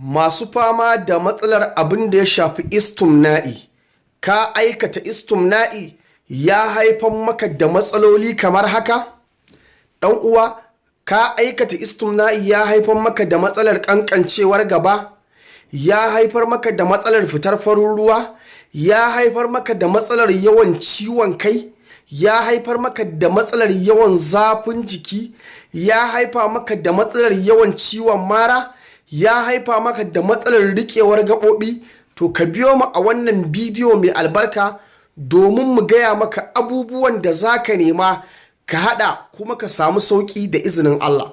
Masu fama da matsalar abin da ya shafi istimna'i, ka aikata istimna'i ya haifar maka da matsaloli kamar haka? Ɗan uwa, ka aikata istimna'i ya haifar maka da matsalar ƙanƙancewar gaba? Ya haifar maka da matsalar fitar farin ruwa? Ya haifar maka da matsalar yawan ciwon kai? Ya haifar maka da matsalar yawan zafin jiki? Ya haifa maka da matsalar yawan ciwon mara? Ya haifa maka da matsalar riƙewar gaɓoɓi? To ka biyo mu a wannan bidiyo mai albarka domin mu gaya maka abubuwan da za ka nema ka haɗa kuma ka samu sauƙi da izinin Allah.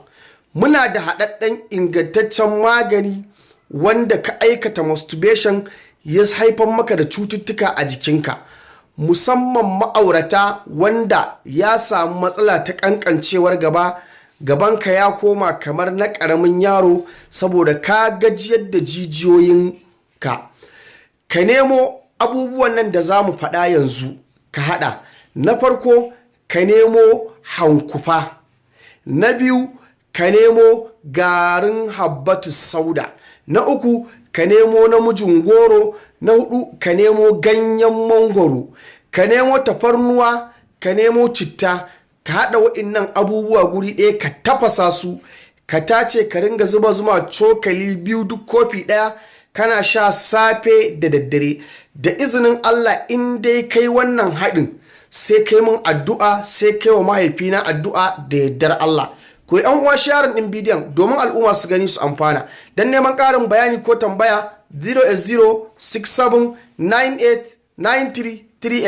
Muna da haɗaɗɗen ingantaccen magani wanda ka aikata masturbation ya haifar maka da cututtuka a jikinka, musamman ma'aurata wanda ya samu matsala ta ƙanƙancewar gaba, gabanka ya koma kamar na ƙaramin yaro saboda ka gajiyar da jijiyoyinka. Ka nemo abubuwan nan da za mu faɗa yanzu ka haɗa. Na farko, ka nemo hankufa. Na biyu, ka nemo garin habbatus sauda. Na uku, ka nemo namijin goro. Na hudu, ka nemo ganyen mangwaro. Ka nemo tafarnuwa, ka nemo citta. Ka haɗa waɗannan abubuwa guri ɗaya, ka tafasa su, ka tace, ka ringa zuba zuma cokali biyu duk kofi ɗaya, kana sha safe da daddare. Da izinin Allah, in dai kai wannan haɗin, sai kai min addu'a, sai kai wa mahaifina addu'a da yardar Allah. Ku yan uwa sharing ɗin bidiyon domin al'umma su gani su amfana. Don neman ƙarin bayani ko tambaya 08067989338.